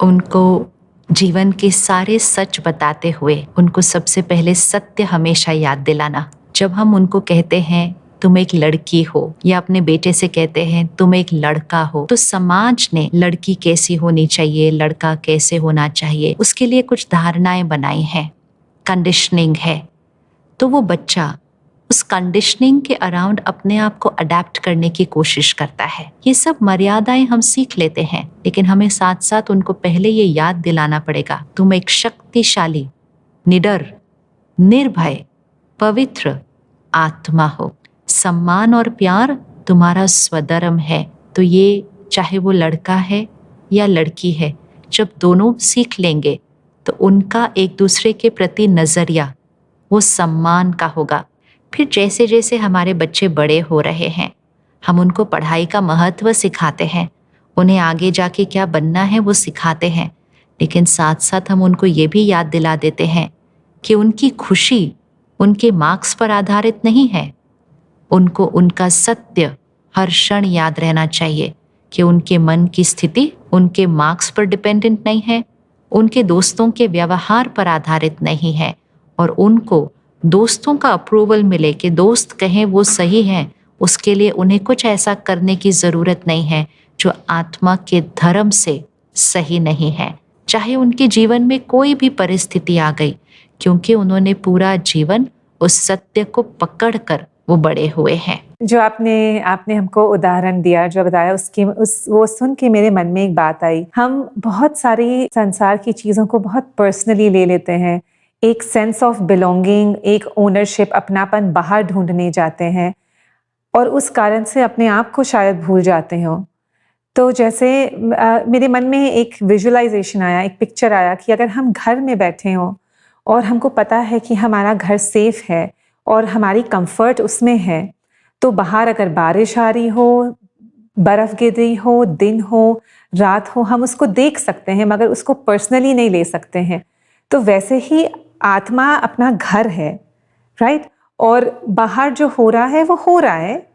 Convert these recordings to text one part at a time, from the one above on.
उनको जीवन के सारे सच बताते हुए उनको सबसे पहले सत्य हमेशा याद दिलाना। जब हम उनको कहते हैं तुम एक लड़की हो, या अपने बेटे से कहते हैं तुम एक लड़का हो, तो समाज ने लड़की कैसी होनी चाहिए, लड़का कैसे होना चाहिए, उसके लिए कुछ धारणाएं बनाई हैं, कंडीशनिंग है। तो वो बच्चा उस कंडीशनिंग के अराउंड अपने आप को अडेप्ट करने की कोशिश करता है। ये सब मर्यादाएं हम सीख लेते हैं, लेकिन हमें साथ साथ उनको पहले ये याद दिलाना पड़ेगा, तुम एक शक्तिशाली, निडर, निर्भय, पवित्र आत्मा हो। सम्मान और प्यार तुम्हारा स्वधर्म है। तो ये चाहे वो लड़का है या लड़की है, जब दोनों सीख लेंगे तो उनका एक दूसरे के प्रति नजरिया वो सम्मान का होगा। फिर जैसे जैसे हमारे बच्चे बड़े हो रहे हैं, हम उनको पढ़ाई का महत्व सिखाते हैं, उन्हें आगे जाके क्या बनना है वो सिखाते हैं, लेकिन साथ साथ हम उनको ये भी याद दिला देते हैं कि उनकी खुशी उनके मार्क्स पर आधारित नहीं है। उनको उनका सत्य हर क्षण याद रहना चाहिए कि उनके मन की स्थिति उनके मार्क्स पर डिपेंडेंट नहीं है, उनके दोस्तों के व्यवहार पर आधारित नहीं है, और उनको दोस्तों का अप्रूवल मिले कि दोस्त कहें वो सही है, उसके लिए उन्हें कुछ ऐसा करने की ज़रूरत नहीं है जो आत्मा के धर्म से सही नहीं है, चाहे उनके जीवन में कोई भी परिस्थिति आ गई, क्योंकि उन्होंने पूरा जीवन उस सत्य को पकड़कर वो बड़े हुए हैं। जो आपने हमको उदाहरण दिया, जो बताया, वो सुन के मेरे मन में एक बात आई। हम बहुत सारी संसार की चीज़ों को बहुत पर्सनली ले लेते हैं। एक सेंस ऑफ बिलोंगिंग, एक ओनरशिप, अपनापन बाहर ढूंढने जाते हैं और उस कारण से अपने आप को शायद भूल जाते हो। तो जैसे मेरे मन में एक विजुअलाइजेशन आया, एक पिक्चर आया कि अगर हम घर में बैठे हों और हमको पता है कि हमारा घर सेफ है और हमारी कंफर्ट उसमें है, तो बाहर अगर बारिश आ रही हो, बर्फ गिर रही हो, दिन हो, रात हो, हम उसको देख सकते हैं मगर उसको पर्सनली नहीं ले सकते हैं। तो वैसे ही आत्मा अपना घर है, राइट? और बाहर जो हो रहा है वो हो रहा है,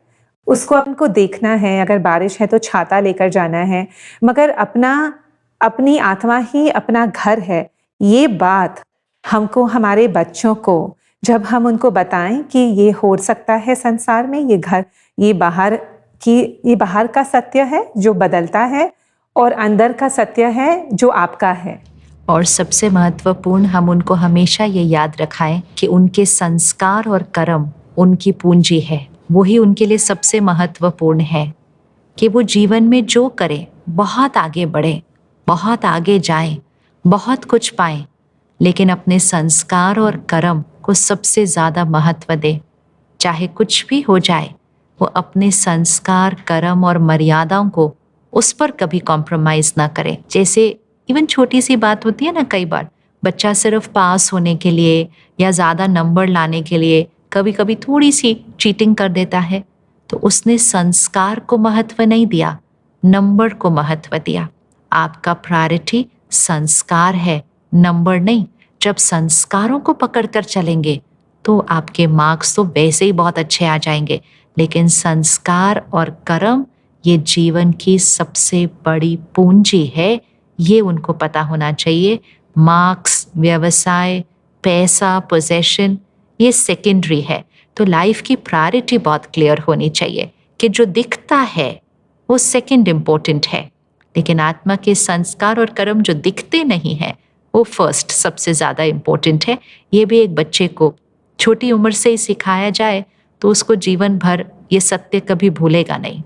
उसको हमको देखना है। अगर बारिश है तो छाता लेकर जाना है, मगर अपनी आत्मा ही अपना घर है। ये बात हमको, हमारे बच्चों को जब हम उनको बताएं कि ये हो सकता है संसार में, ये घर, ये बाहर का सत्य है जो बदलता है और अंदर का सत्य है जो आपका है। और सबसे महत्वपूर्ण, हम उनको हमेशा ये याद रखाएं कि उनके संस्कार और कर्म उनकी पूंजी है। वही उनके लिए सबसे महत्वपूर्ण है कि वो जीवन में जो करें, बहुत आगे बढ़ें, बहुत आगे जाएं, बहुत कुछ पाएं, लेकिन अपने संस्कार और कर्म को सबसे ज़्यादा महत्व दें। चाहे कुछ भी हो जाए, वो अपने संस्कार, कर्म और मर्यादाओं को उस पर कभी कॉम्प्रोमाइज़ ना करें। जैसे इवन छोटी सी बात होती है ना, कई बार बच्चा सिर्फ पास होने के लिए या ज़्यादा नंबर लाने के लिए कभी कभी थोड़ी सी चीटिंग कर देता है, तो उसने संस्कार को महत्व नहीं दिया, नंबर को महत्व दिया। आपका प्रायोरिटी संस्कार है, नंबर नहीं। जब संस्कारों को पकड़कर चलेंगे तो आपके मार्क्स तो वैसे ही बहुत अच्छे आ जाएंगे, लेकिन संस्कार और कर्म ये जीवन की सबसे बड़ी पूंजी है, ये उनको पता होना चाहिए। मार्क्स, व्यवसाय, पैसा, पोजेशन ये सेकेंडरी है। तो लाइफ की प्रायोरिटी बहुत क्लियर होनी चाहिए कि जो दिखता है वो सेकंड इम्पोर्टेंट है, लेकिन आत्मा के संस्कार और कर्म जो दिखते नहीं है वो फर्स्ट, सबसे ज़्यादा इम्पोर्टेंट है। ये भी एक बच्चे को छोटी उम्र से ही सिखाया जाए तो उसको जीवन भर ये सत्य कभी भूलेगा नहीं।